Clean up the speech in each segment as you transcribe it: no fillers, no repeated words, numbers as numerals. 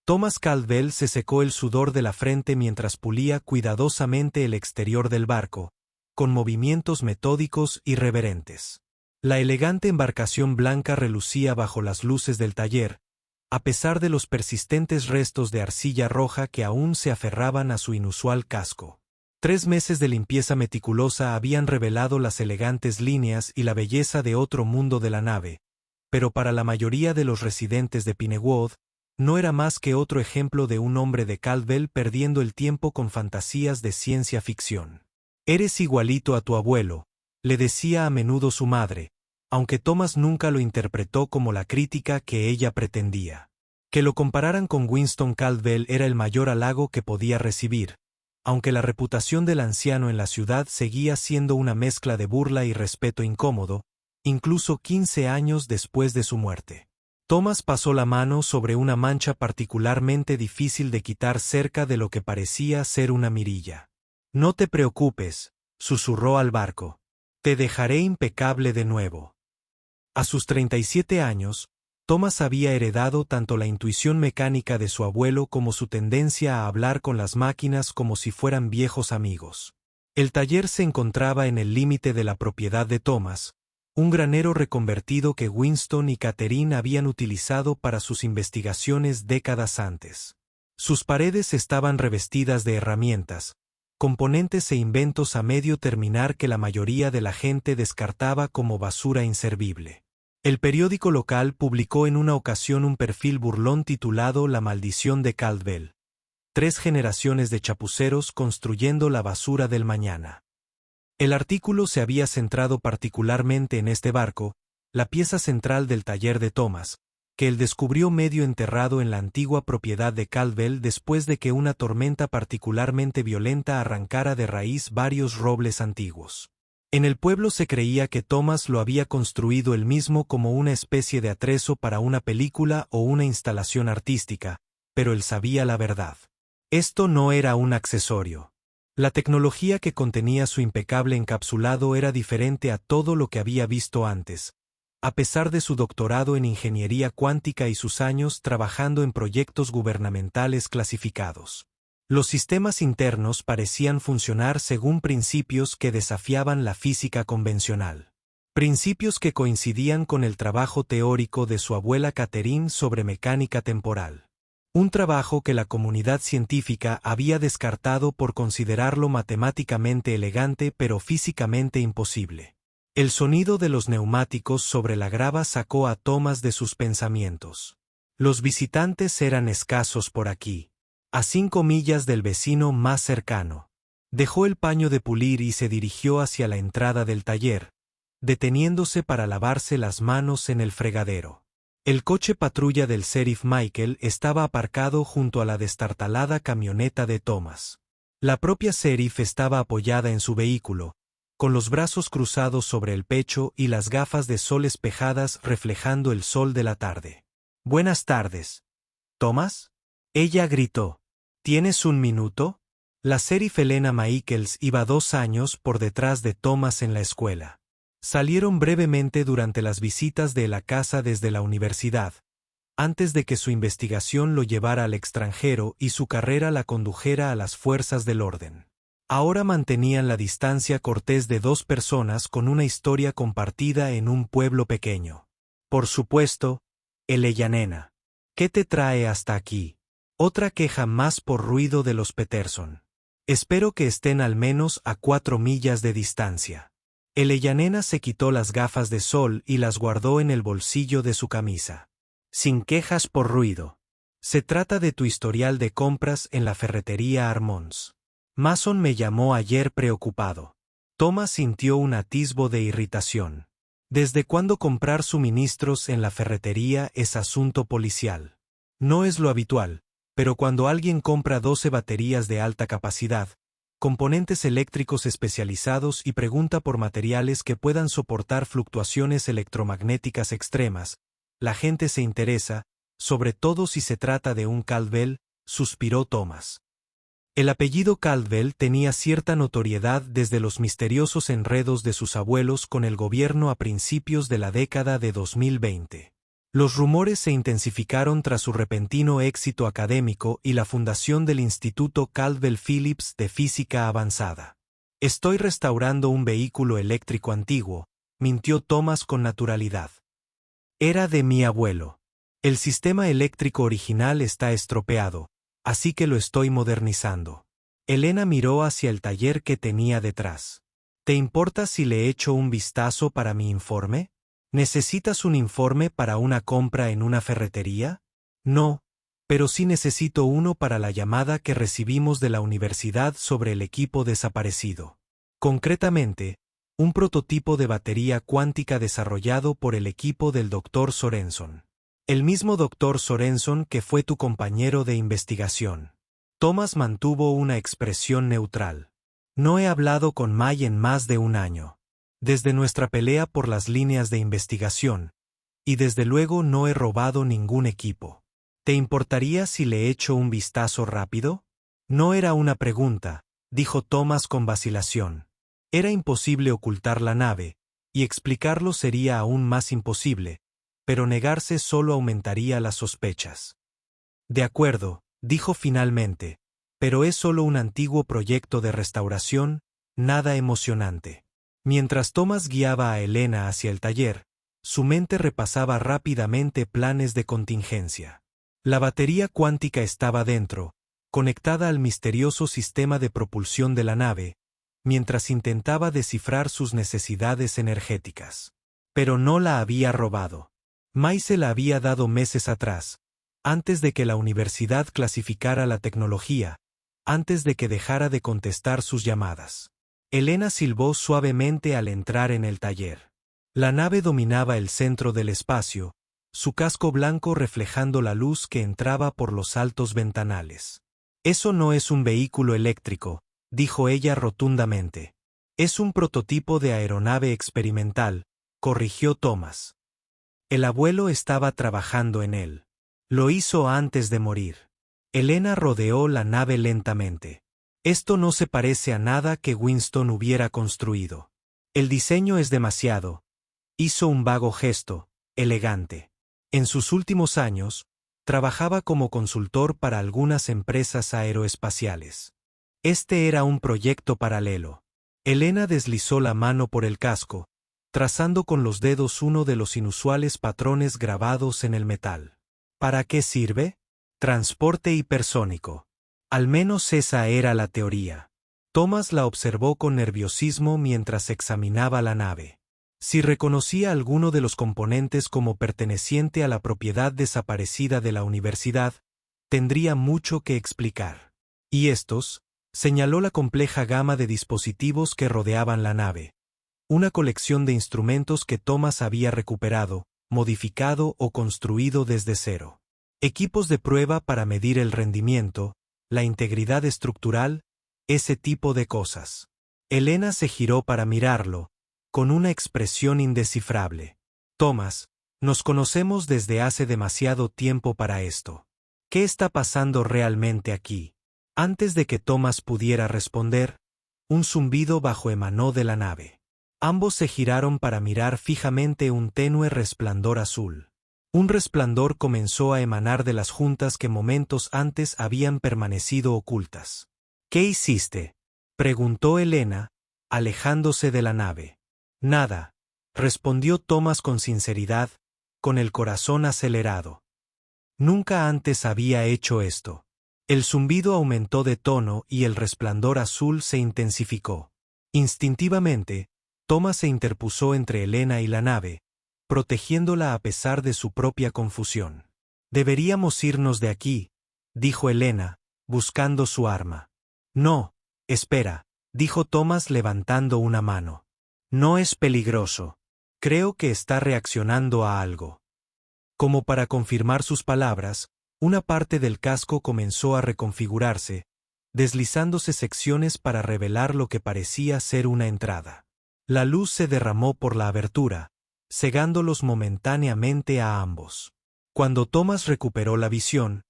Thomas Caldwell se secó el sudor de la frente mientras pulía cuidadosamente el exterior del barco, con movimientos metódicos y reverentes. La elegante embarcación blanca relucía bajo las luces del taller, a pesar de los persistentes restos de arcilla roja que aún se aferraban a su inusual casco. 3 meses de limpieza meticulosa habían revelado las elegantes líneas y la belleza de otro mundo de la nave, pero para la mayoría de los residentes de Pinewood, no era más que otro ejemplo de un hombre de Caldwell perdiendo el tiempo con fantasías de ciencia ficción. «Eres igualito a tu abuelo», le decía a menudo su madre, aunque Thomas nunca lo interpretó como la crítica que ella pretendía. Que lo compararan con Winston Caldwell era el mayor halago que podía recibir, aunque la reputación del anciano en la ciudad seguía siendo una mezcla de burla y respeto incómodo, incluso 15 años después de su muerte. Thomas pasó la mano sobre una mancha particularmente difícil de quitar cerca de lo que parecía ser una mirilla. «No te preocupes», susurró al barco. «Te dejaré impecable de nuevo». A sus 37 años, Thomas había heredado tanto la intuición mecánica de su abuelo como su tendencia a hablar con las máquinas como si fueran viejos amigos. El taller se encontraba en el límite de la propiedad de Thomas, un granero reconvertido que Winston y Catherine habían utilizado para sus investigaciones décadas antes. Sus paredes estaban revestidas de herramientas, componentes e inventos a medio terminar que la mayoría de la gente descartaba como basura inservible. El periódico local publicó en una ocasión un perfil burlón titulado La maldición de Caldwell. 3 generaciones de chapuceros construyendo la basura del mañana. El artículo se había centrado particularmente en este barco, la pieza central del taller de Thomas, que él descubrió medio enterrado en la antigua propiedad de Caldwell después de que una tormenta particularmente violenta arrancara de raíz varios robles antiguos. En el pueblo se creía que Thomas lo había construido él mismo como una especie de atrezo para una película o una instalación artística, pero él sabía la verdad. Esto no era un accesorio. La tecnología que contenía su impecable encapsulado era diferente a todo lo que había visto antes, a pesar de su doctorado en ingeniería cuántica y sus años trabajando en proyectos gubernamentales clasificados. Los sistemas internos parecían funcionar según principios que desafiaban la física convencional. Principios que coincidían con el trabajo teórico de su abuela Catherine sobre mecánica temporal. Un trabajo que la comunidad científica había descartado por considerarlo matemáticamente elegante pero físicamente imposible. El sonido de los neumáticos sobre la grava sacó a Thomas de sus pensamientos. Los visitantes eran escasos por aquí. A 5 millas del vecino más cercano. Dejó el paño de pulir y se dirigió hacia la entrada del taller, deteniéndose para lavarse las manos en el fregadero. El coche patrulla del sheriff Michael estaba aparcado junto a la destartalada camioneta de Thomas. La propia sheriff estaba apoyada en su vehículo, con los brazos cruzados sobre el pecho y las gafas de sol espejadas reflejando el sol de la tarde. «Buenas tardes, ¿Thomas?», ella gritó. «¿Tienes un minuto?». La sheriff Elena Michaels iba 2 años por detrás de Thomas en la escuela. Salieron brevemente durante las visitas de la casa desde la universidad, antes de que su investigación lo llevara al extranjero y su carrera la condujera a las fuerzas del orden. Ahora mantenían la distancia cortés de 2 personas con una historia compartida en un pueblo pequeño. «Por supuesto, Eleya nena. ¿Qué te trae hasta aquí?». Otra queja más por ruido de los Peterson. «Espero que estén al menos a 4 millas de distancia». Eleya nena se quitó las gafas de sol y las guardó en el bolsillo de su camisa. «Sin quejas por ruido. Se trata de tu historial de compras en la ferretería Armonds. Mason me llamó ayer preocupado». Thomas sintió un atisbo de irritación. ¿Desde cuándo comprar suministros en la ferretería es asunto policial? No es lo habitual, pero cuando alguien compra 12 baterías de alta capacidad, componentes eléctricos especializados y pregunta por materiales que puedan soportar fluctuaciones electromagnéticas extremas, la gente se interesa, sobre todo si se trata de un Caldwell, suspiró Thomas. El apellido Caldwell tenía cierta notoriedad desde los misteriosos enredos de sus abuelos con el gobierno a principios de la década de 2020. Los rumores se intensificaron tras su repentino éxito académico y la fundación del Instituto Caldwell Phillips de Física Avanzada. Estoy restaurando un vehículo eléctrico antiguo, mintió Thomas con naturalidad. Era de mi abuelo. El sistema eléctrico original está estropeado, así que lo estoy modernizando. Elena miró hacia el taller que tenía detrás. ¿Te importa si le echo un vistazo para mi informe? ¿Necesitas un informe para una compra en una ferretería? No, pero sí necesito uno para la llamada que recibimos de la universidad sobre el equipo desaparecido. Concretamente, un prototipo de batería cuántica desarrollado por el equipo del Dr. Sorenson. El mismo Dr. Sorenson que fue tu compañero de investigación. Thomas mantuvo una expresión neutral. No he hablado con May en más de un año. Desde nuestra pelea por las líneas de investigación, y desde luego no he robado ningún equipo. ¿Te importaría si le echo un vistazo rápido? No era una pregunta, dijo Thomas con vacilación. Era imposible ocultar la nave, y explicarlo sería aún más imposible, pero negarse solo aumentaría las sospechas. De acuerdo, dijo finalmente, pero es solo un antiguo proyecto de restauración, nada emocionante. Mientras Thomas guiaba a Elena hacia el taller, su mente repasaba rápidamente planes de contingencia. La batería cuántica estaba dentro, conectada al misterioso sistema de propulsión de la nave, mientras intentaba descifrar sus necesidades energéticas. Pero no la había robado. May se la había dado meses atrás, antes de que la universidad clasificara la tecnología, antes de que dejara de contestar sus llamadas. Elena silbó suavemente al entrar en el taller. La nave dominaba el centro del espacio, su casco blanco reflejando la luz que entraba por los altos ventanales. Eso no es un vehículo eléctrico, dijo ella rotundamente. Es un prototipo de aeronave experimental, corrigió Thomas. El abuelo estaba trabajando en él. Lo hizo antes de morir. Elena rodeó la nave lentamente. Esto no se parece a nada que Winston hubiera construido. El diseño es demasiado. Hizo un vago gesto, elegante. En sus últimos años, trabajaba como consultor para algunas empresas aeroespaciales. Este era un proyecto paralelo. Elena deslizó la mano por el casco, trazando con los dedos uno de los inusuales patrones grabados en el metal. ¿Para qué sirve? Transporte hipersónico. Al menos esa era la teoría. Thomas la observó con nerviosismo mientras examinaba la nave. Si reconocía alguno de los componentes como perteneciente a la propiedad desaparecida de la universidad, tendría mucho que explicar. Y estos, señaló la compleja gama de dispositivos que rodeaban la nave. Una colección de instrumentos que Thomas había recuperado, modificado o construido desde cero. Equipos de prueba para medir el rendimiento, la integridad estructural, ese tipo de cosas. Elena se giró para mirarlo, con una expresión indescifrable. Thomas, nos conocemos desde hace demasiado tiempo para esto. ¿Qué está pasando realmente aquí? Antes de que Thomas pudiera responder, un zumbido bajo emanó de la nave. Ambos se giraron para mirar fijamente un tenue resplandor azul. Un resplandor comenzó a emanar de las juntas que momentos antes habían permanecido ocultas. ¿Qué hiciste?, preguntó Elena, alejándose de la nave. Nada, respondió Thomas con sinceridad, con el corazón acelerado. Nunca antes había hecho esto. El zumbido aumentó de tono y el resplandor azul se intensificó. Instintivamente, Thomas se interpuso entre Elena y la nave, protegiéndola a pesar de su propia confusión. Deberíamos irnos de aquí, dijo Elena, buscando su arma. No, espera, dijo Thomas levantando una mano. No es peligroso. Creo que está reaccionando a algo. Como para confirmar sus palabras, una parte del casco comenzó a reconfigurarse, deslizándose secciones para revelar lo que parecía ser una entrada. La luz se derramó por la abertura, cegándolos momentáneamente a ambos. Cuando Thomas recuperó la visión,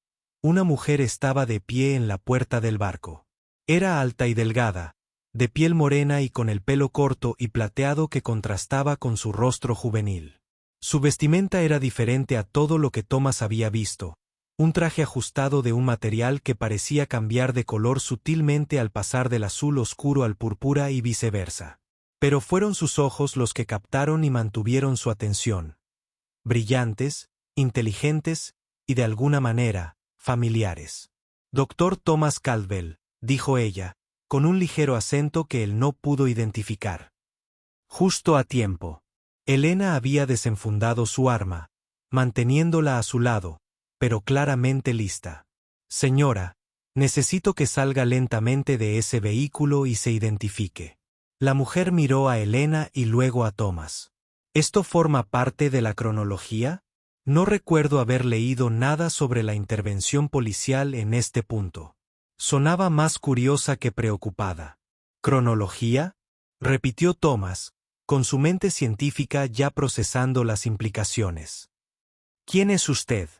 una mujer estaba de pie en la puerta del barco. Era alta y delgada, de piel morena y con el pelo corto y plateado que contrastaba con su rostro juvenil. Su vestimenta era diferente a todo lo que Thomas había visto, un traje ajustado de un material que parecía cambiar de color sutilmente al pasar del azul oscuro al púrpura y viceversa. Pero fueron sus ojos los que captaron y mantuvieron su atención. Brillantes, inteligentes y de alguna manera, familiares. Dr. Thomas Caldwell, dijo ella, con un ligero acento que él no pudo identificar. Justo a tiempo. Elena había desenfundado su arma, manteniéndola a su lado, pero claramente lista. Señora, necesito que salga lentamente de ese vehículo y se identifique. La mujer miró a Elena y luego a Thomas. ¿Esto forma parte de la cronología? No recuerdo haber leído nada sobre la intervención policial en este punto. Sonaba más curiosa que preocupada. ¿Cronología?, repitió Thomas, con su mente científica ya procesando las implicaciones. ¿Quién es usted?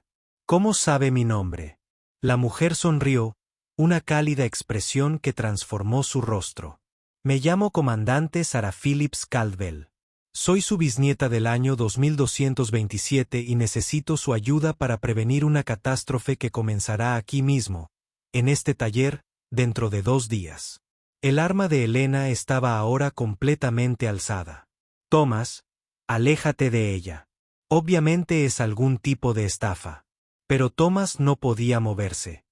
¿Cómo sabe mi nombre? La mujer sonrió, una cálida expresión que transformó su rostro. Me llamo Comandante Sarah Phillips Caldwell. Soy su bisnieta del año 2227 y necesito su ayuda para prevenir una catástrofe que comenzará aquí mismo, en este taller, dentro de 2 días. El arma de Elena estaba ahora completamente alzada. Thomas, aléjate de ella. Obviamente es algún tipo de estafa. Pero Thomas no podía moverse.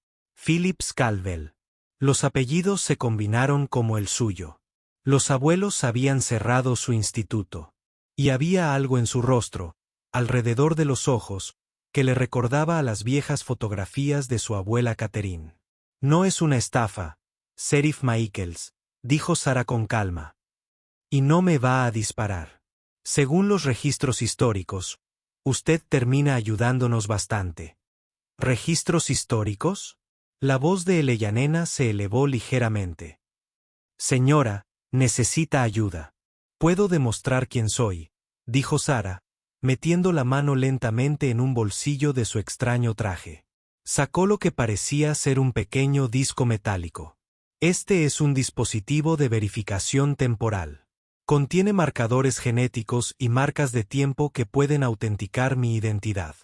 Phillips Caldwell. Los apellidos se combinaron como el suyo. Los abuelos habían cerrado su instituto. Y había algo en su rostro, alrededor de los ojos, que le recordaba a las viejas fotografías de su abuela Catherine. No es una estafa, Sheriff Michaels, dijo Sarah con calma. Y no me va a disparar. Según los registros históricos, usted termina ayudándonos bastante. ¿Registros históricos? La voz de Eleyanena se elevó ligeramente. Señora, necesita ayuda. Puedo demostrar quién soy, dijo Sarah, metiendo la mano lentamente en un bolsillo de su extraño traje. Sacó lo que parecía ser un pequeño disco metálico. Este es un dispositivo de verificación temporal. Contiene marcadores genéticos y marcas de tiempo que pueden autenticar mi identidad.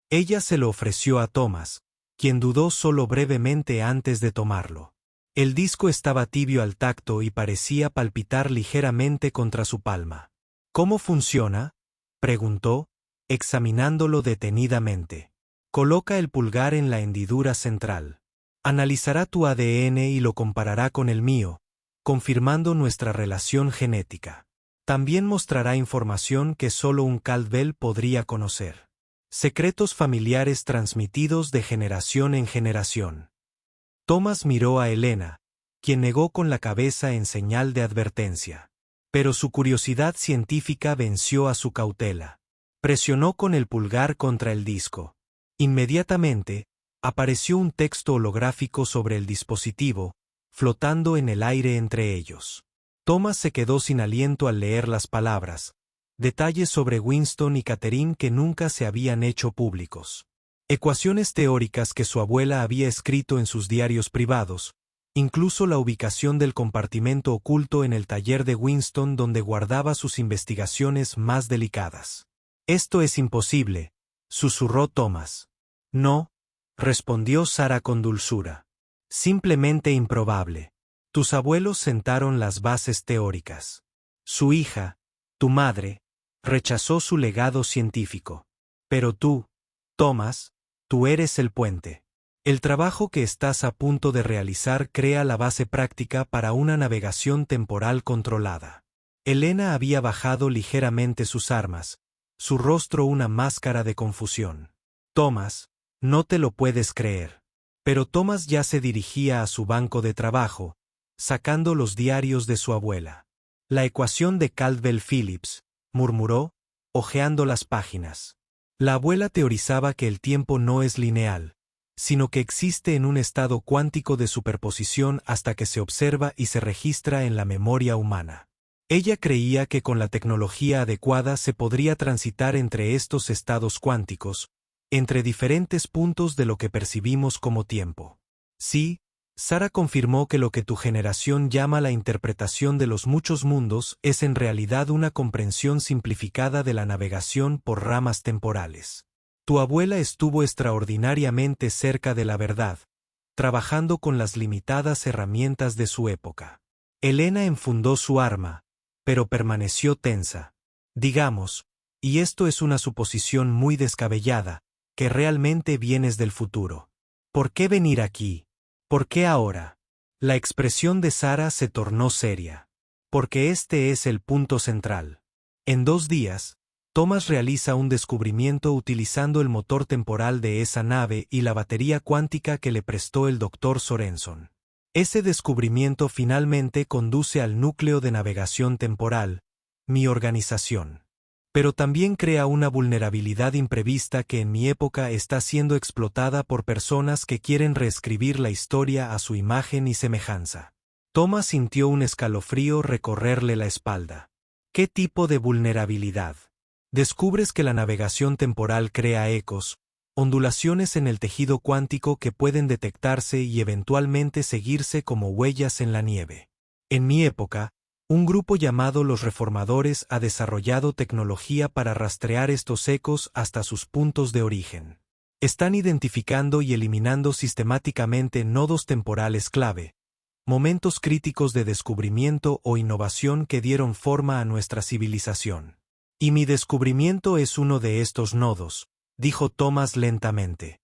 Ella se lo ofreció a Thomas, quien dudó solo brevemente antes de tomarlo. El disco estaba tibio al tacto y parecía palpitar ligeramente contra su palma. ¿Cómo funciona?, preguntó, examinándolo detenidamente. Coloca el pulgar en la hendidura central. Analizará tu ADN y lo comparará con el mío, confirmando nuestra relación genética. También mostrará información que solo un Caldwell podría conocer. Secretos familiares transmitidos de generación en generación. Thomas miró a Elena, quien negó con la cabeza en señal de advertencia. Pero su curiosidad científica venció a su cautela. Presionó con el pulgar contra el disco. Inmediatamente, apareció un texto holográfico sobre el dispositivo, flotando en el aire entre ellos. Thomas se quedó sin aliento al leer las palabras, detalles sobre Winston y Catherine que nunca se habían hecho públicos. Ecuaciones teóricas que su abuela había escrito en sus diarios privados, incluso la ubicación del compartimento oculto en el taller de Winston donde guardaba sus investigaciones más delicadas. Esto es imposible, susurró Thomas. No, respondió Sarah con dulzura. Simplemente improbable. Tus abuelos sentaron las bases teóricas. Su hija, tu madre, rechazó su legado científico. Pero tú, Thomas, tú eres el puente. El trabajo que estás a punto de realizar crea la base práctica para una navegación temporal controlada. Elena había bajado ligeramente sus armas, su rostro una máscara de confusión. Thomas, no te lo puedes creer. Pero Thomas ya se dirigía a su banco de trabajo, sacando los diarios de su abuela. La ecuación de Caldwell-Phillips, murmuró, hojeando las páginas. La abuela teorizaba que el tiempo no es lineal, sino que existe en un estado cuántico de superposición hasta que se observa y se registra en la memoria humana. Ella creía que con la tecnología adecuada se podría transitar entre estos estados cuánticos, entre diferentes puntos de lo que percibimos como tiempo. Sí, Sara confirmó que lo que tu generación llama la interpretación de los muchos mundos es en realidad una comprensión simplificada de la navegación por ramas temporales. Tu abuela estuvo extraordinariamente cerca de la verdad, trabajando con las limitadas herramientas de su época. Elena enfundó su arma, pero permaneció tensa. Digamos, y esto es una suposición muy descabellada, que realmente vienes del futuro. ¿Por qué venir aquí? ¿Por qué ahora? La expresión de Sara se tornó seria. Porque este es el punto central. En 2 días, Thomas realiza un descubrimiento utilizando el motor temporal de esa nave y la batería cuántica que le prestó el Dr. Sorenson. Ese descubrimiento finalmente conduce al núcleo de navegación temporal, mi organización. Pero también crea una vulnerabilidad imprevista que en mi época está siendo explotada por personas que quieren reescribir la historia a su imagen y semejanza. Thomas sintió un escalofrío recorrerle la espalda. ¿Qué tipo de vulnerabilidad? Descubres que la navegación temporal crea ecos, ondulaciones en el tejido cuántico que pueden detectarse y eventualmente seguirse como huellas en la nieve. En mi época, un grupo llamado los Reformadores ha desarrollado tecnología para rastrear estos ecos hasta sus puntos de origen. Están identificando y eliminando sistemáticamente nodos temporales clave, momentos críticos de descubrimiento o innovación que dieron forma a nuestra civilización. Y mi descubrimiento es uno de estos nodos, dijo Thomas lentamente.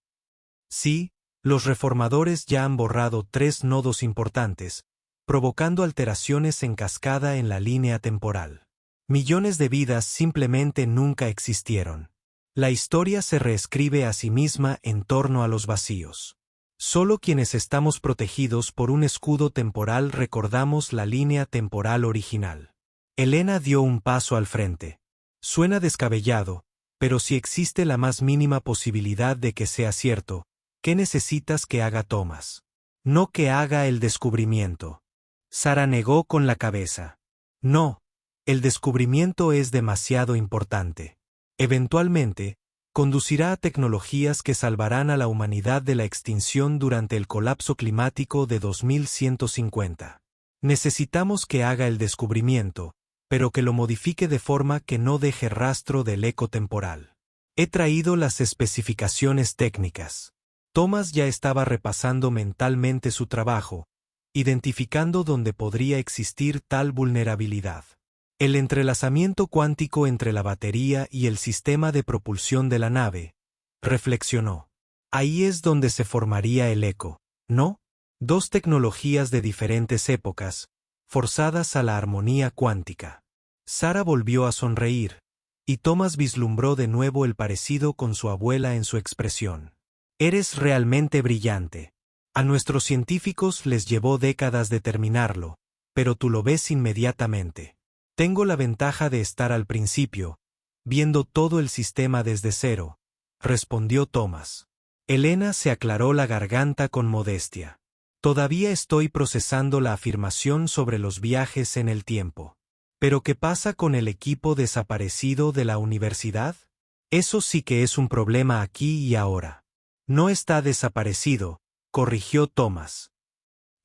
Sí, los Reformadores ya han borrado 3 nodos importantes, provocando alteraciones en cascada en la línea temporal. Millones de vidas simplemente nunca existieron. La historia se reescribe a sí misma en torno a los vacíos. Solo quienes estamos protegidos por un escudo temporal recordamos la línea temporal original. Elena dio un paso al frente. Suena descabellado, pero si existe la más mínima posibilidad de que sea cierto, ¿qué necesitas que haga Thomas? No que haga el descubrimiento. Sara negó con la cabeza. No, el descubrimiento es demasiado importante. Eventualmente, conducirá a tecnologías que salvarán a la humanidad de la extinción durante el colapso climático de 2150. Necesitamos que haga el descubrimiento, pero que lo modifique de forma que no deje rastro del eco temporal. He traído las especificaciones técnicas. Thomas ya estaba repasando mentalmente su trabajo, identificando dónde podría existir tal vulnerabilidad. El entrelazamiento cuántico entre la batería y el sistema de propulsión de la nave, reflexionó. Ahí es donde se formaría el eco, ¿no? 2 tecnologías de diferentes épocas, forzadas a la armonía cuántica. Sara volvió a sonreír, y Thomas vislumbró de nuevo el parecido con su abuela en su expresión. Eres realmente brillante. A nuestros científicos les llevó décadas determinarlo, pero tú lo ves inmediatamente. Tengo la ventaja de estar al principio, viendo todo el sistema desde cero, respondió Thomas. Elena se aclaró la garganta con modestia. Todavía estoy procesando la afirmación sobre los viajes en el tiempo. ¿Pero qué pasa con el equipo desaparecido de la universidad? Eso sí que es un problema aquí y ahora. No está desaparecido, corrigió Thomas.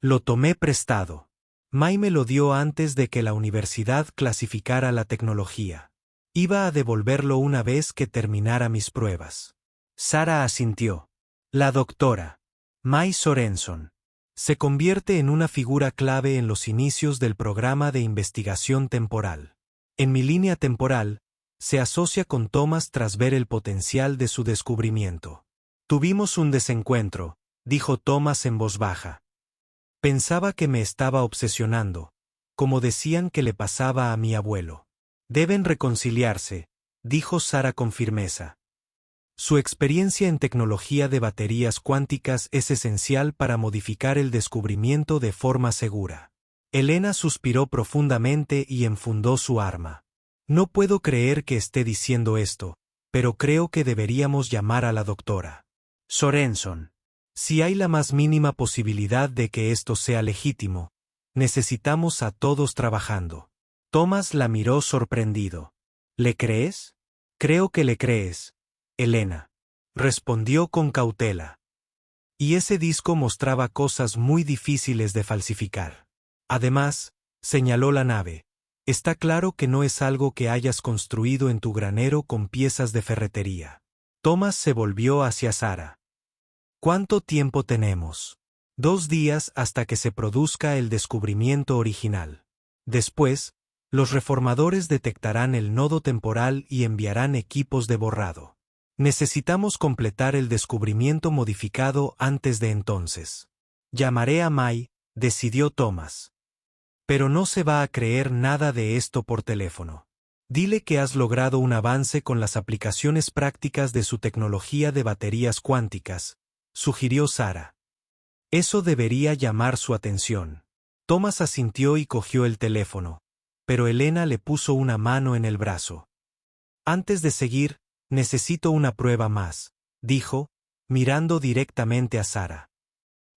Lo tomé prestado. May me lo dio antes de que la universidad clasificara la tecnología. Iba a devolverlo una vez que terminara mis pruebas. Sara asintió. La doctora May Sorenson se convierte en una figura clave en los inicios del programa de investigación temporal. En mi línea temporal, se asocia con Thomas tras ver el potencial de su descubrimiento. Tuvimos un desencuentro, dijo Thomas en voz baja. Pensaba que me estaba obsesionando, como decían que le pasaba a mi abuelo. Deben reconciliarse, dijo Sara con firmeza. Su experiencia en tecnología de baterías cuánticas es esencial para modificar el descubrimiento de forma segura. Elena suspiró profundamente y enfundó su arma. No puedo creer que esté diciendo esto, pero creo que deberíamos llamar a la doctora Sorenson. Si hay la más mínima posibilidad de que esto sea legítimo, necesitamos a todos trabajando. Thomas la miró sorprendido. ¿Le crees? Creo que le crees, Elena. Respondió con cautela. Y ese disco mostraba cosas muy difíciles de falsificar. Además, señaló la nave, está claro que no es algo que hayas construido en tu granero con piezas de ferretería. Thomas se volvió hacia Sarah. ¿Cuánto tiempo tenemos? 2 días hasta que se produzca el descubrimiento original. Después, los reformadores detectarán el nodo temporal y enviarán equipos de borrado. Necesitamos completar el descubrimiento modificado antes de entonces. Llamaré a Mai, decidió Thomas. Pero no se va a creer nada de esto por teléfono. Dile que has logrado un avance con las aplicaciones prácticas de su tecnología de baterías cuánticas, sugirió Sarah. Eso debería llamar su atención. Thomas asintió y cogió el teléfono, pero Elena le puso una mano en el brazo. Antes de seguir, necesito una prueba más, dijo, mirando directamente a Sarah.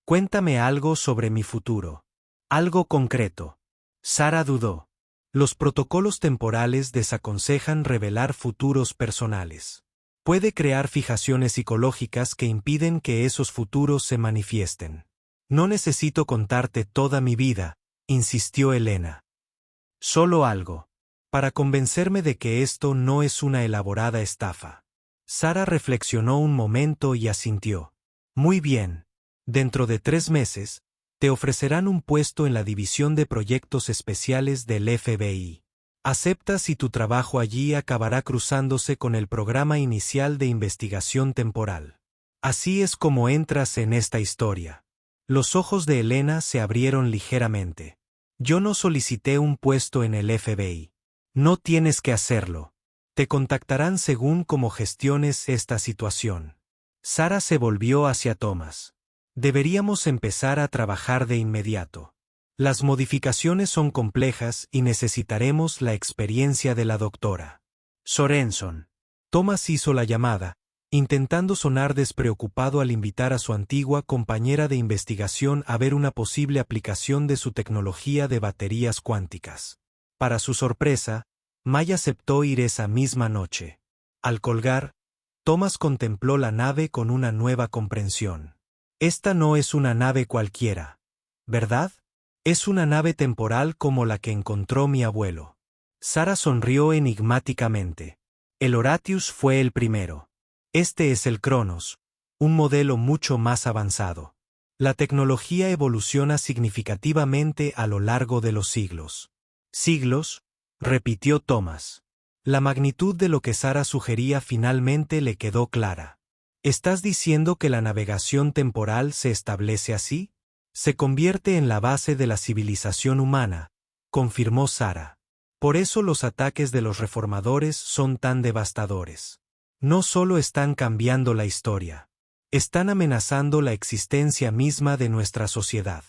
Cuéntame algo sobre mi futuro. Algo concreto. Sarah dudó. Los protocolos temporales desaconsejan revelar futuros personales. Puede crear fijaciones psicológicas que impiden que esos futuros se manifiesten. No necesito contarte toda mi vida, insistió Elena. Solo algo. Para convencerme de que esto no es una elaborada estafa. Sarah reflexionó un momento y asintió. Muy bien. Dentro de 3 meses, te ofrecerán un puesto en la División de Proyectos Especiales del FBI. Aceptas y tu trabajo allí acabará cruzándose con el programa inicial de investigación temporal. Así es como entras en esta historia. Los ojos de Elena se abrieron ligeramente. Yo no solicité un puesto en el FBI. No tienes que hacerlo. Te contactarán según cómo gestiones esta situación. Sarah se volvió hacia Thomas. Deberíamos empezar a trabajar de inmediato. Las modificaciones son complejas y necesitaremos la experiencia de la doctora Sorenson. Thomas hizo la llamada, intentando sonar despreocupado al invitar a su antigua compañera de investigación a ver una posible aplicación de su tecnología de baterías cuánticas. Para su sorpresa, Mai aceptó ir esa misma noche. Al colgar, Thomas contempló la nave con una nueva comprensión. Esta no es una nave cualquiera, ¿verdad? Es una nave temporal como la que encontró mi abuelo. Sarah sonrió enigmáticamente. El Horatius fue el primero. Este es el Cronos, un modelo mucho más avanzado. La tecnología evoluciona significativamente a lo largo de los siglos. ¿Siglos?, repitió Thomas. La magnitud de lo que Sarah sugería finalmente le quedó clara. ¿Estás diciendo que la navegación temporal se establece así? Se convierte en la base de la civilización humana, confirmó Sarah. Por eso los ataques de los reformadores son tan devastadores. No solo están cambiando la historia, están amenazando la existencia misma de nuestra sociedad.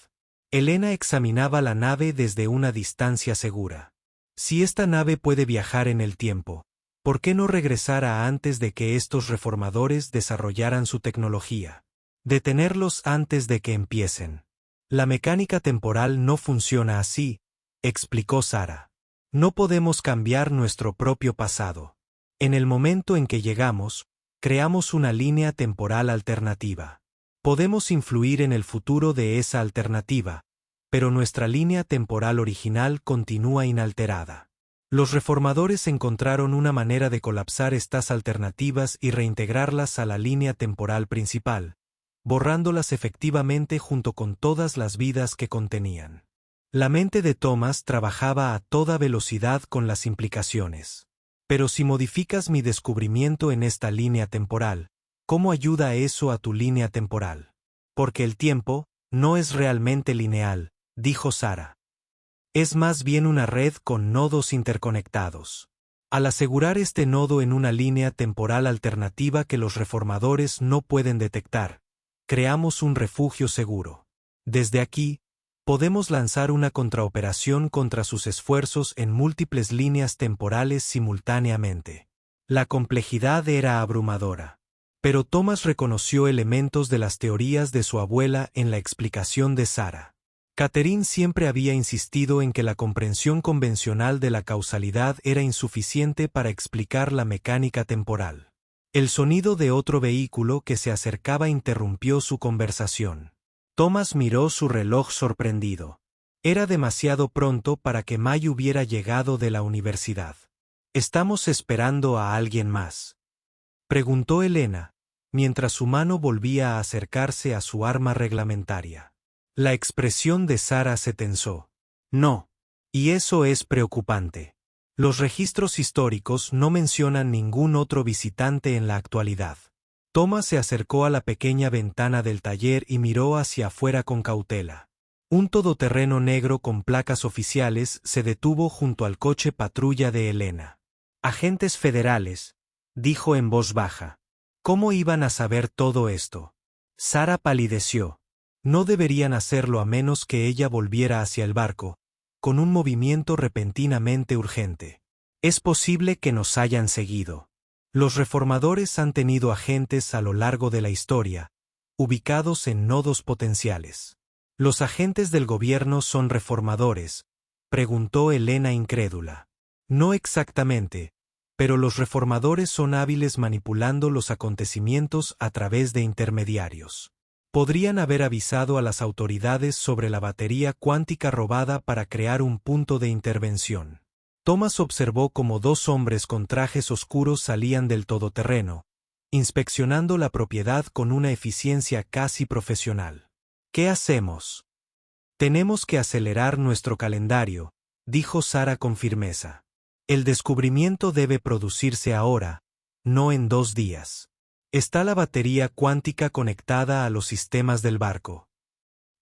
Elena examinaba la nave desde una distancia segura. Si esta nave puede viajar en el tiempo, ¿por qué no regresar a antes de que estos reformadores desarrollaran su tecnología? Detenerlos antes de que empiecen. La mecánica temporal no funciona así, explicó Sarah. No podemos cambiar nuestro propio pasado. En el momento en que llegamos, creamos una línea temporal alternativa. Podemos influir en el futuro de esa alternativa, pero nuestra línea temporal original continúa inalterada. Los reformadores encontraron una manera de colapsar estas alternativas y reintegrarlas a la línea temporal principal, borrándolas efectivamente junto con todas las vidas que contenían. La mente de Thomas trabajaba a toda velocidad con las implicaciones. Pero si modificas mi descubrimiento en esta línea temporal, ¿cómo ayuda eso a tu línea temporal? Porque el tiempo no es realmente lineal, dijo Sarah. Es más bien una red con nodos interconectados. Al asegurar este nodo en una línea temporal alternativa que los reformadores no pueden detectar, creamos un refugio seguro. Desde aquí, podemos lanzar una contraoperación contra sus esfuerzos en múltiples líneas temporales simultáneamente. La complejidad era abrumadora. Pero Thomas reconoció elementos de las teorías de su abuela en la explicación de Sarah. Catherine siempre había insistido en que la comprensión convencional de la causalidad era insuficiente para explicar la mecánica temporal. El sonido de otro vehículo que se acercaba interrumpió su conversación. Thomas miró su reloj sorprendido. Era demasiado pronto para que May hubiera llegado de la universidad. «¿Estamos esperando a alguien más?», preguntó Elena, mientras su mano volvía a acercarse a su arma reglamentaria. La expresión de Sara se tensó. «No. Y eso es preocupante. Los registros históricos no mencionan ningún otro visitante en la actualidad». Thomas se acercó a la pequeña ventana del taller y miró hacia afuera con cautela. Un todoterreno negro con placas oficiales se detuvo junto al coche patrulla de Elena. «Agentes federales», dijo en voz baja. «¿Cómo iban a saber todo esto?». Sara palideció. No deberían hacerlo a menos que ella volviera hacia el barco, con un movimiento repentinamente urgente. «Es posible que nos hayan seguido. Los reformadores han tenido agentes a lo largo de la historia, ubicados en nodos potenciales». «¿Los agentes del gobierno son reformadores?», preguntó Elena incrédula. «No exactamente, pero los reformadores son hábiles manipulando los acontecimientos a través de intermediarios. Podrían haber avisado a las autoridades sobre la batería cuántica robada para crear un punto de intervención». Thomas observó cómo dos hombres con trajes oscuros salían del todoterreno, inspeccionando la propiedad con una eficiencia casi profesional. «¿Qué hacemos?». «Tenemos que acelerar nuestro calendario», dijo Sara con firmeza. «El descubrimiento debe producirse ahora, no en 2 días. ¿Está la batería cuántica conectada a los sistemas del barco?».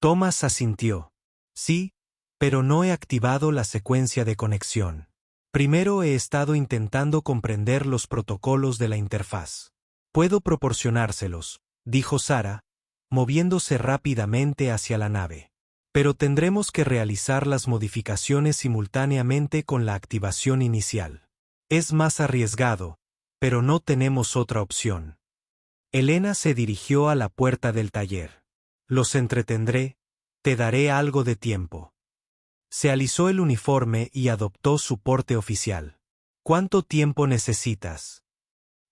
Thomas asintió. «Sí, pero no he activado la secuencia de conexión. Primero he estado intentando comprender los protocolos de la interfaz». «Puedo proporcionárselos», dijo Sara, moviéndose rápidamente hacia la nave. «Pero tendremos que realizar las modificaciones simultáneamente con la activación inicial. Es más arriesgado, pero no tenemos otra opción». Elena se dirigió a la puerta del taller. «Los entretendré, te daré algo de tiempo». Se alisó el uniforme y adoptó su porte oficial. «¿Cuánto tiempo necesitas?».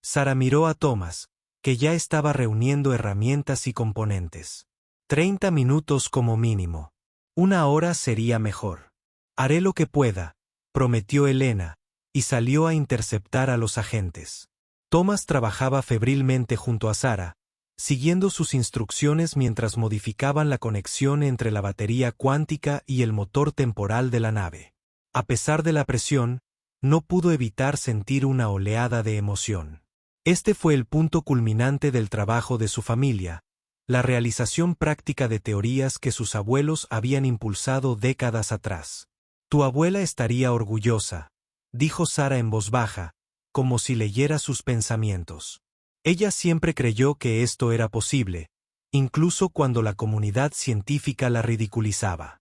Sara miró a Thomas, que ya estaba reuniendo herramientas y componentes. 30 minutos como mínimo. 1 hora sería mejor. «Haré lo que pueda», prometió Elena, y salió a interceptar a los agentes. Thomas trabajaba febrilmente junto a Sara, siguiendo sus instrucciones mientras modificaban la conexión entre la batería cuántica y el motor temporal de la nave. A pesar de la presión, no pudo evitar sentir una oleada de emoción. Este fue el punto culminante del trabajo de su familia, la realización práctica de teorías que sus abuelos habían impulsado décadas atrás. «Tu abuela estaría orgullosa», dijo Sara en voz baja, como si leyera sus pensamientos. Ella siempre creyó que esto era posible, incluso cuando la comunidad científica la ridiculizaba.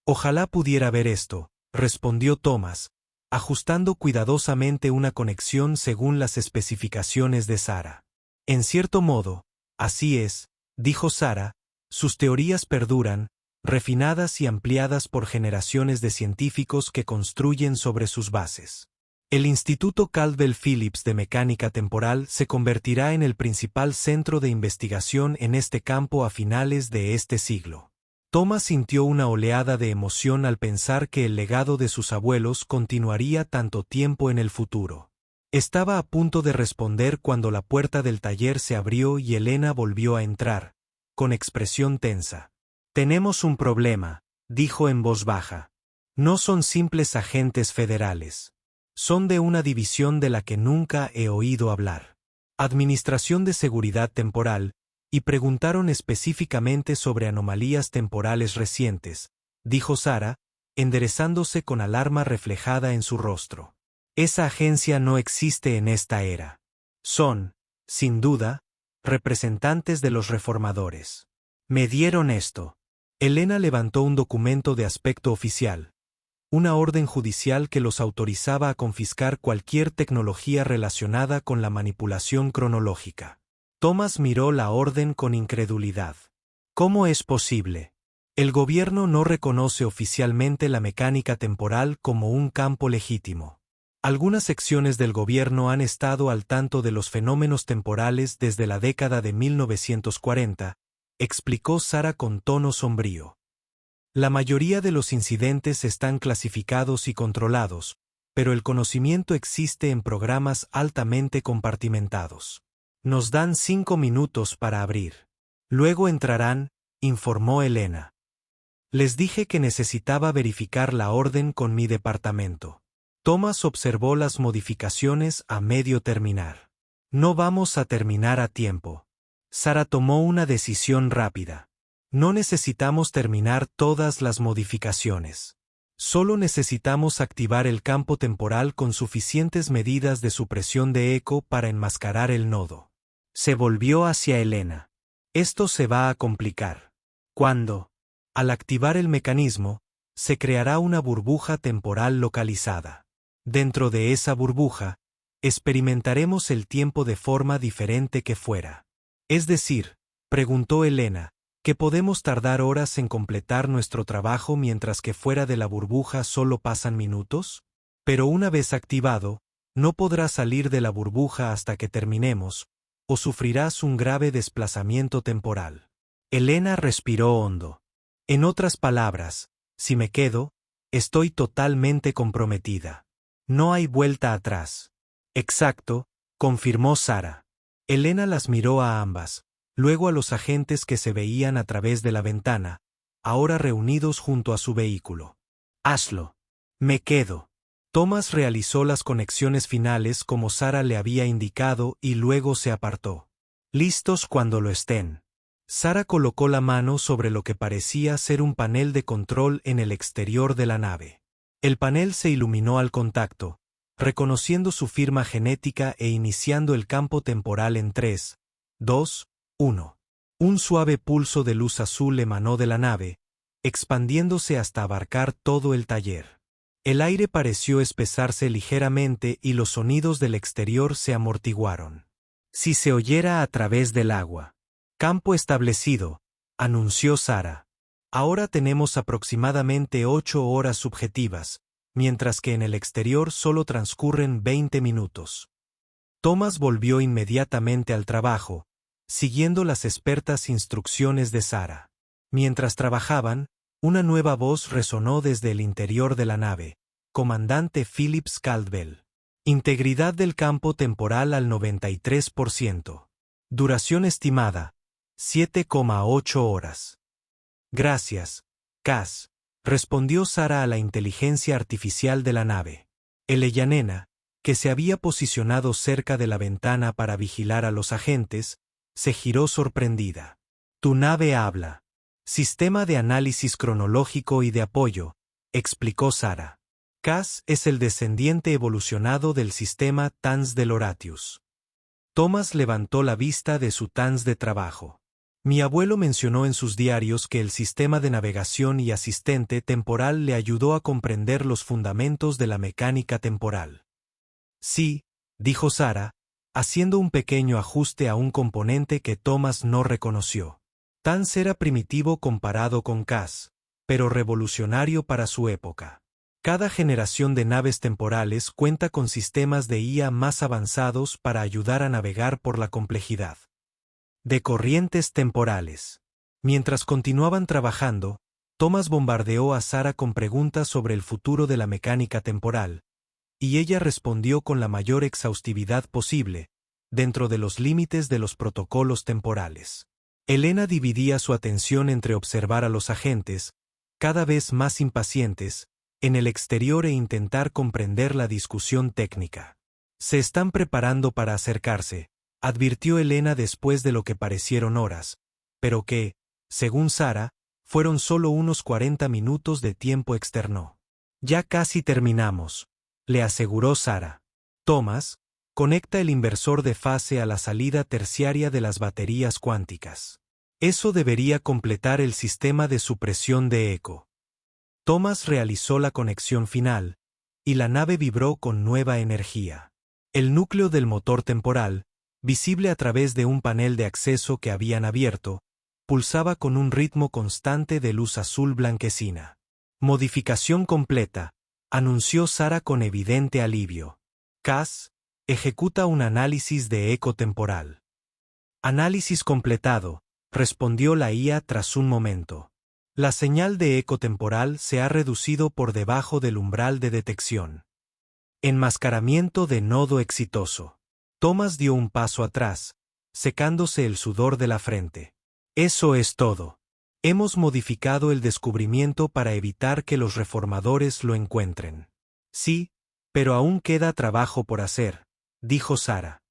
«Ojalá pudiera ver esto», respondió Thomas, ajustando cuidadosamente una conexión según las especificaciones de Sara. «En cierto modo, así es», dijo Sara, «sus teorías perduran, refinadas y ampliadas por generaciones de científicos que construyen sobre sus bases». El Instituto Caldwell Phillips de Mecánica Temporal se convertirá en el principal centro de investigación en este campo a finales de este siglo. Thomas sintió una oleada de emoción al pensar que el legado de sus abuelos continuaría tanto tiempo en el futuro. Estaba a punto de responder cuando la puerta del taller se abrió y Elena volvió a entrar, con expresión tensa. «Tenemos un problema», dijo en voz baja. «No son simples agentes federales. Son de una división de la que nunca he oído hablar. Administración de Seguridad Temporal, y preguntaron específicamente sobre anomalías temporales recientes», dijo Sara, enderezándose con alarma reflejada en su rostro. «Esa agencia no existe en esta era. Son, sin duda, representantes de los reformadores. Me dieron esto». Elena levantó un documento de aspecto oficial, una orden judicial que los autorizaba a confiscar cualquier tecnología relacionada con la manipulación cronológica. Thomas miró la orden con incredulidad. «¿Cómo es posible? El gobierno no reconoce oficialmente la mecánica temporal como un campo legítimo». Algunas secciones del gobierno han estado al tanto de los fenómenos temporales desde la década de 1940, explicó Sara con tono sombrío. La mayoría de los incidentes están clasificados y controlados, pero el conocimiento existe en programas altamente compartimentados. Nos dan 5 minutos para abrir. Luego entrarán, informó Elena. Les dije que necesitaba verificar la orden con mi departamento. Thomas observó las modificaciones a medio terminar. No vamos a terminar a tiempo. Sara tomó una decisión rápida. No necesitamos terminar todas las modificaciones. Solo necesitamos activar el campo temporal con suficientes medidas de supresión de eco para enmascarar el nodo. Se volvió hacia Elena. Esto se va a complicar. ¿Cuándo? Al activar el mecanismo, se creará una burbuja temporal localizada. Dentro de esa burbuja, experimentaremos el tiempo de forma diferente que fuera. Es decir, preguntó Elena, que podemos tardar horas en completar nuestro trabajo mientras que fuera de la burbuja solo pasan minutos. Pero una vez activado, no podrás salir de la burbuja hasta que terminemos, o sufrirás un grave desplazamiento temporal. Elena respiró hondo. En otras palabras, si me quedo, estoy totalmente comprometida. No hay vuelta atrás. Exacto, confirmó Sara. Elena las miró a ambas, luego a los agentes que se veían a través de la ventana, ahora reunidos junto a su vehículo. Hazlo. Me quedo. Thomas realizó las conexiones finales como Sara le había indicado y luego se apartó. Listos cuando lo estén. Sara colocó la mano sobre lo que parecía ser un panel de control en el exterior de la nave. El panel se iluminó al contacto, reconociendo su firma genética e iniciando el campo temporal en 3, 2, 1. Un suave pulso de luz azul emanó de la nave, expandiéndose hasta abarcar todo el taller. El aire pareció espesarse ligeramente y los sonidos del exterior se amortiguaron. Si se oyera a través del agua. Campo establecido, anunció Sara. Ahora tenemos aproximadamente 8 horas subjetivas, mientras que en el exterior solo transcurren 20 minutos. Thomas volvió inmediatamente al trabajo, siguiendo las expertas instrucciones de Sara. Mientras trabajaban, una nueva voz resonó desde el interior de la nave. Comandante Phillips Caldwell. Integridad del campo temporal al 93%. Duración estimada, 7,8 horas. Gracias, Cass, respondió Sara a la inteligencia artificial de la nave. Eleyanena, que se había posicionado cerca de la ventana para vigilar a los agentes, se giró sorprendida. Tu nave habla. Sistema de análisis cronológico y de apoyo, explicó Sara. Cass es el descendiente evolucionado del sistema TANS del Horatius. Thomas levantó la vista de su TANS de trabajo. Mi abuelo mencionó en sus diarios que el sistema de navegación y asistente temporal le ayudó a comprender los fundamentos de la mecánica temporal. Sí, dijo Sara, haciendo un pequeño ajuste a un componente que Thomas no reconoció. TANS era primitivo comparado con Cass, pero revolucionario para su época. Cada generación de naves temporales cuenta con sistemas de IA más avanzados para ayudar a navegar por la complejidad de corrientes temporales. Mientras continuaban trabajando, Thomas bombardeó a Sara con preguntas sobre el futuro de la mecánica temporal, y ella respondió con la mayor exhaustividad posible, dentro de los límites de los protocolos temporales. Elena dividía su atención entre observar a los agentes, cada vez más impacientes, en el exterior e intentar comprender la discusión técnica. Se están preparando para acercarse, advirtió Elena después de lo que parecieron horas, pero que, según Sara, fueron solo unos 40 minutos de tiempo externo. Ya casi terminamos, le aseguró Sara. Thomas, conecta el inversor de fase a la salida terciaria de las baterías cuánticas. Eso debería completar el sistema de supresión de eco. Thomas realizó la conexión final, y la nave vibró con nueva energía. El núcleo del motor temporal, visible a través de un panel de acceso que habían abierto, pulsaba con un ritmo constante de luz azul blanquecina. Modificación completa, anunció Sara con evidente alivio. Cass, ejecuta un análisis de eco temporal. Análisis completado, respondió la IA tras un momento. La señal de eco temporal se ha reducido por debajo del umbral de detección. Enmascaramiento de nodo exitoso. Thomas dio un paso atrás, secándose el sudor de la frente. Eso es todo. Hemos modificado el descubrimiento para evitar que los reformadores lo encuentren. Sí, pero aún queda trabajo por hacer, dijo Sara.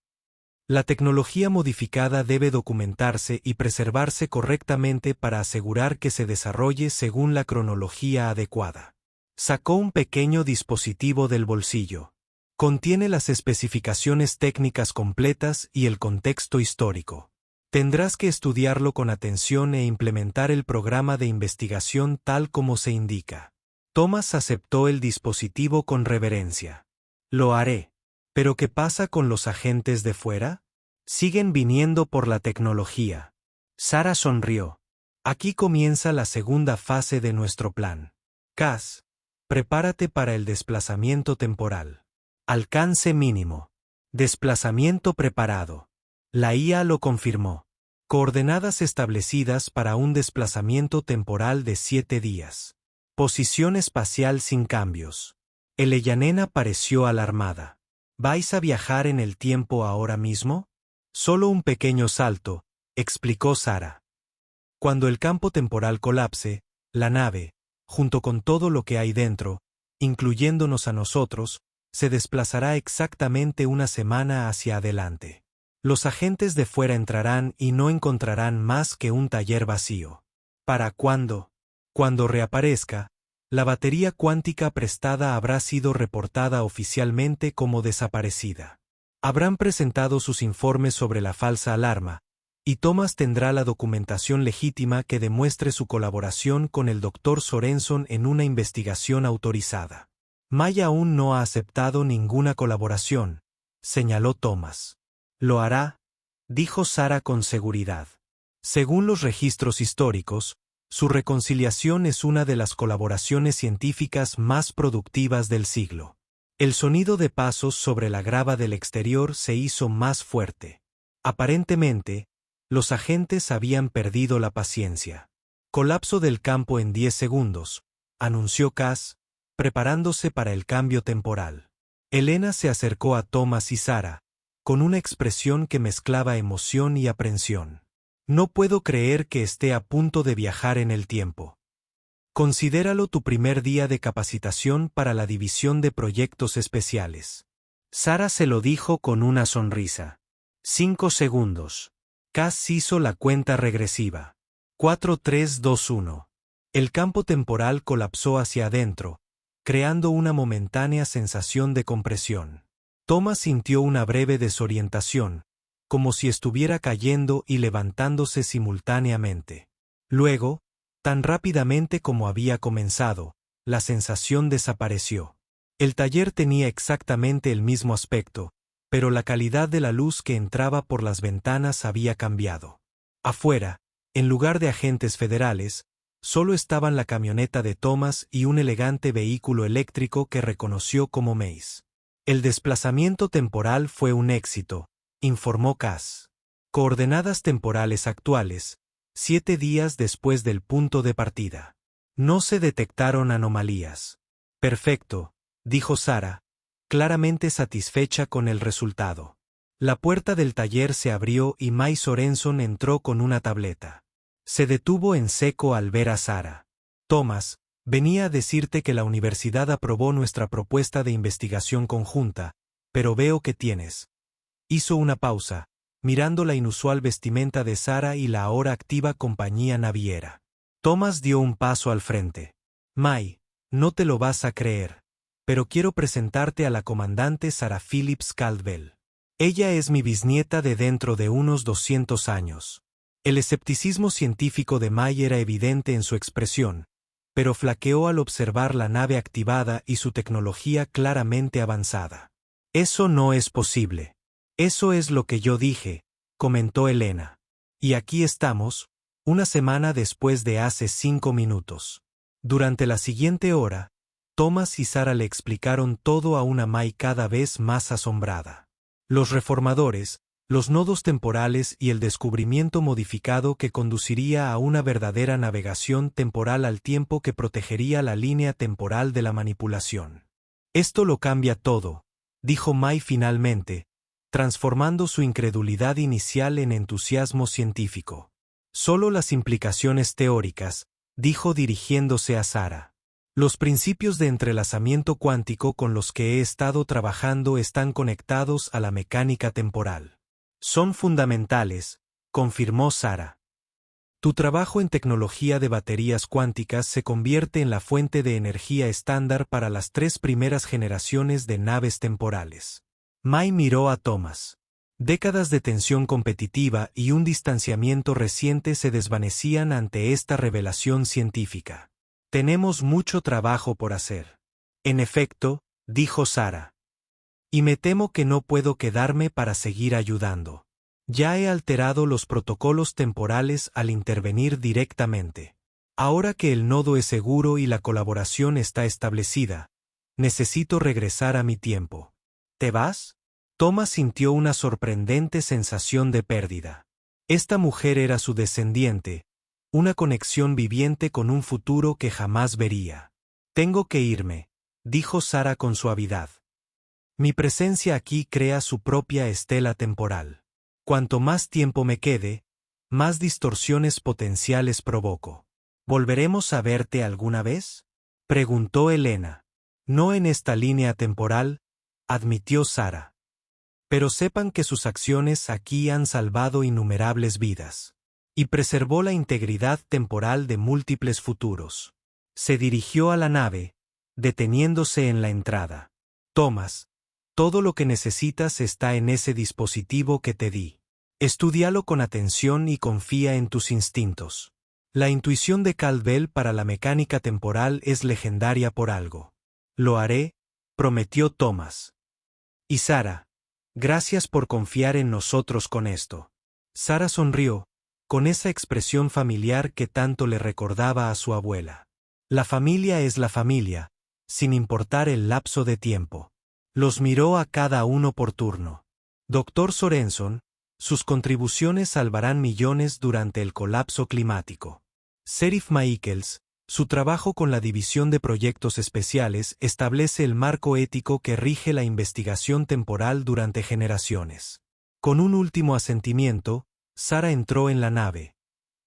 La tecnología modificada debe documentarse y preservarse correctamente para asegurar que se desarrolle según la cronología adecuada. Sacó un pequeño dispositivo del bolsillo. Contiene las especificaciones técnicas completas y el contexto histórico. Tendrás que estudiarlo con atención e implementar el programa de investigación tal como se indica. Thomas aceptó el dispositivo con reverencia. Lo haré. ¿Pero qué pasa con los agentes de fuera? Siguen viniendo por la tecnología. Sara sonrió. Aquí comienza la segunda fase de nuestro plan. Cass, prepárate para el desplazamiento temporal. Alcance mínimo. Desplazamiento preparado. La IA lo confirmó. Coordenadas establecidas para un desplazamiento temporal de 7 días. Posición espacial sin cambios. Eleyanena pareció alarmada. ¿Vais a viajar en el tiempo ahora mismo? Solo un pequeño salto, explicó Sara. Cuando el campo temporal colapse, la nave, junto con todo lo que hay dentro, incluyéndonos a nosotros, se desplazará exactamente una semana hacia adelante. Los agentes de fuera entrarán y no encontrarán más que un taller vacío. ¿Para cuándo? Cuando reaparezca, la batería cuántica prestada habrá sido reportada oficialmente como desaparecida. Habrán presentado sus informes sobre la falsa alarma, y Thomas tendrá la documentación legítima que demuestre su colaboración con el Dr. Sorenson en una investigación autorizada. Maya aún no ha aceptado ninguna colaboración, señaló Thomas. Lo hará, dijo Sara con seguridad. Según los registros históricos, su reconciliación es una de las colaboraciones científicas más productivas del siglo. El sonido de pasos sobre la grava del exterior se hizo más fuerte. Aparentemente, los agentes habían perdido la paciencia. Colapso del campo en 10 segundos, anunció Cass, preparándose para el cambio temporal. Elena se acercó a Thomas y Sara, con una expresión que mezclaba emoción y aprensión. No puedo creer que esté a punto de viajar en el tiempo. Considéralo tu primer día de capacitación para la división de proyectos especiales. Sara se lo dijo con una sonrisa. 5 segundos. Cass hizo la cuenta regresiva. 4, 3, 2, 1. El campo temporal colapsó hacia adentro, creando una momentánea sensación de compresión. Thomas sintió una breve desorientación, como si estuviera cayendo y levantándose simultáneamente. Luego, tan rápidamente como había comenzado, la sensación desapareció. El taller tenía exactamente el mismo aspecto, pero la calidad de la luz que entraba por las ventanas había cambiado. Afuera, en lugar de agentes federales, solo estaban la camioneta de Thomas y un elegante vehículo eléctrico que reconoció como Mace. El desplazamiento temporal fue un éxito, informó Cass. Coordenadas temporales actuales, 7 días después del punto de partida. No se detectaron anomalías. Perfecto, dijo Sara, claramente satisfecha con el resultado. La puerta del taller se abrió y May Sorenson entró con una tableta. Se detuvo en seco al ver a Sara. Thomas, venía a decirte que la universidad aprobó nuestra propuesta de investigación conjunta, pero veo que tienes. Hizo una pausa, mirando la inusual vestimenta de Sara y la ahora activa compañía naviera. Thomas dio un paso al frente. May, no te lo vas a creer, pero quiero presentarte a la comandante Sarah Phillips Caldwell. Ella es mi bisnieta de dentro de unos 200 años. El escepticismo científico de May era evidente en su expresión, pero flaqueó al observar la nave activada y su tecnología claramente avanzada. Eso no es posible. Eso es lo que yo dije, comentó Elena. Y aquí estamos, una semana después de hace 5 minutos. Durante la siguiente hora, Thomas y Sarah le explicaron todo a una Mai cada vez más asombrada. Los reformadores, los nodos temporales y el descubrimiento modificado que conduciría a una verdadera navegación temporal al tiempo que protegería la línea temporal de la manipulación. Esto lo cambia todo, dijo Mai finalmente, transformando su incredulidad inicial en entusiasmo científico. Solo las implicaciones teóricas, dijo dirigiéndose a Sarah. Los principios de entrelazamiento cuántico con los que he estado trabajando están conectados a la mecánica temporal. Son fundamentales, confirmó Sarah. Tu trabajo en tecnología de baterías cuánticas se convierte en la fuente de energía estándar para las 3 primeras generaciones de naves temporales. Mai miró a Thomas. Décadas de tensión competitiva y un distanciamiento reciente se desvanecían ante esta revelación científica. Tenemos mucho trabajo por hacer. En efecto, dijo Sarah. Y me temo que no puedo quedarme para seguir ayudando. Ya he alterado los protocolos temporales al intervenir directamente. Ahora que el nodo es seguro y la colaboración está establecida, necesito regresar a mi tiempo. ¿Te vas? Thomas sintió una sorprendente sensación de pérdida. Esta mujer era su descendiente, una conexión viviente con un futuro que jamás vería. Tengo que irme, dijo Sarah con suavidad. Mi presencia aquí crea su propia estela temporal. Cuanto más tiempo me quede, más distorsiones potenciales provoco. ¿Volveremos a verte alguna vez? Preguntó Elena. No en esta línea temporal, admitió Sarah. Pero sepan que sus acciones aquí han salvado innumerables vidas. Y preservó la integridad temporal de múltiples futuros. Se dirigió a la nave, deteniéndose en la entrada. Thomas, todo lo que necesitas está en ese dispositivo que te di. Estúdialo con atención y confía en tus instintos. La intuición de Caldwell para la mecánica temporal es legendaria por algo. Lo haré, prometió Thomas. Y Sarah, gracias por confiar en nosotros con esto. Sarah sonrió, con esa expresión familiar que tanto le recordaba a su abuela. La familia es la familia, sin importar el lapso de tiempo. Los miró a cada uno por turno. Dr. Sorenson, sus contribuciones salvarán millones durante el colapso climático. Sheriff Michaels, su trabajo con la División de Proyectos Especiales establece el marco ético que rige la investigación temporal durante generaciones. Con un último asentimiento, Sarah entró en la nave.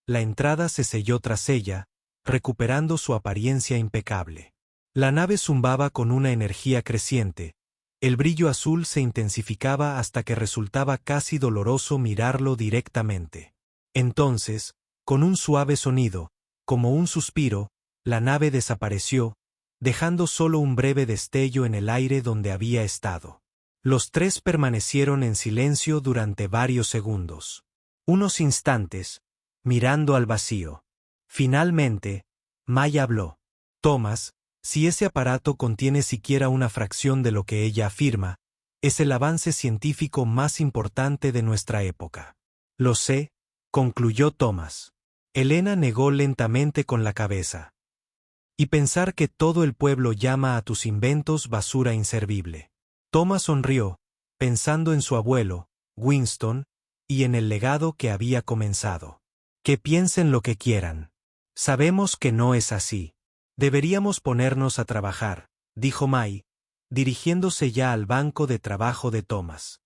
La entrada se selló tras ella, recuperando su apariencia impecable. La nave zumbaba con una energía creciente. El brillo azul se intensificaba hasta que resultaba casi doloroso mirarlo directamente. Entonces, con un suave sonido, como un suspiro, la nave desapareció, dejando solo un breve destello en el aire donde había estado. Los 3 permanecieron en silencio durante varios segundos. Unos instantes, mirando al vacío. Finalmente, Mai habló. Thomas, si ese aparato contiene siquiera una fracción de lo que ella afirma, es el avance científico más importante de nuestra época. Lo sé, concluyó Thomas. Elena negó lentamente con la cabeza. Y pensar que todo el pueblo llama a tus inventos basura inservible. Thomas sonrió, pensando en su abuelo, Winston, y en el legado que había comenzado. Que piensen lo que quieran. Sabemos que no es así. Deberíamos ponernos a trabajar, dijo Mai, dirigiéndose ya al banco de trabajo de Thomas.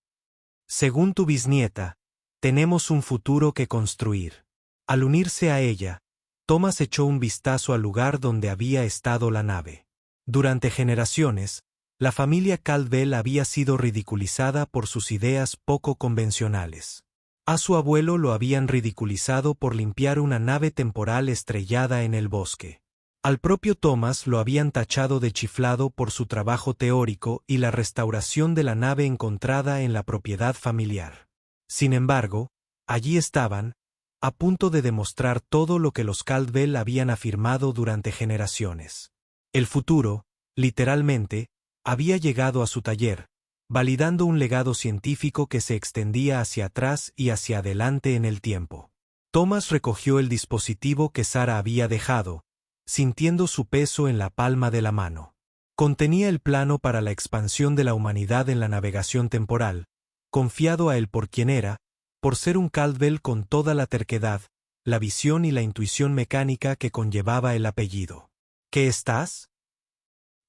Según tu bisnieta, tenemos un futuro que construir. Al unirse a ella, Thomas echó un vistazo al lugar donde había estado la nave. Durante generaciones, la familia Caldwell había sido ridiculizada por sus ideas poco convencionales. A su abuelo lo habían ridiculizado por limpiar una nave temporal estrellada en el bosque. Al propio Thomas lo habían tachado de chiflado por su trabajo teórico y la restauración de la nave encontrada en la propiedad familiar. Sin embargo, allí estaban, a punto de demostrar todo lo que los Caldwell habían afirmado durante generaciones. El futuro, literalmente, había llegado a su taller, validando un legado científico que se extendía hacia atrás y hacia adelante en el tiempo. Thomas recogió el dispositivo que Sarah había dejado, sintiendo su peso en la palma de la mano. Contenía el plano para la expansión de la humanidad en la navegación temporal, confiado a él por quien era, por ser un Caldwell con toda la terquedad, la visión y la intuición mecánica que conllevaba el apellido. ¿Qué estás?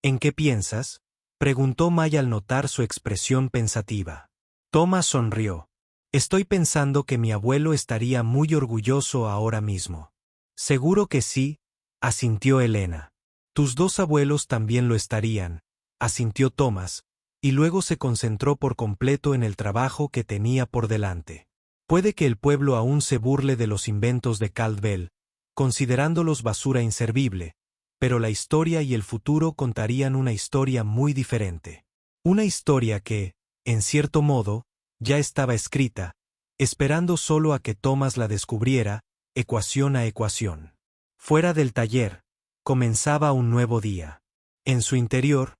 ¿En qué piensas?, preguntó May al notar su expresión pensativa. Thomas sonrió. Estoy pensando que mi abuelo estaría muy orgulloso ahora mismo. Seguro que sí, asintió Elena. Tus dos abuelos también lo estarían, asintió Thomas, y luego se concentró por completo en el trabajo que tenía por delante. Puede que el pueblo aún se burle de los inventos de Caldwell, considerándolos basura inservible, pero la historia y el futuro contarían una historia muy diferente. Una historia que, en cierto modo, ya estaba escrita, esperando solo a que Thomas la descubriera, ecuación a ecuación. Fuera del taller, comenzaba un nuevo día. En su interior,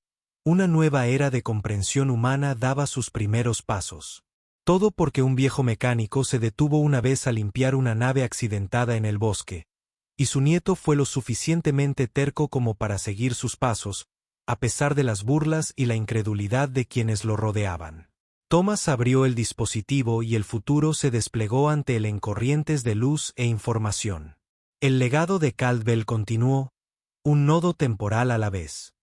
una nueva era de comprensión humana daba sus primeros pasos. Todo porque un viejo mecánico se detuvo una vez a limpiar una nave accidentada en el bosque, y su nieto fue lo suficientemente terco como para seguir sus pasos, a pesar de las burlas y la incredulidad de quienes lo rodeaban. Thomas abrió el dispositivo y el futuro se desplegó ante él en corrientes de luz e información. El legado de Caldwell continuó, un nodo temporal a la vez.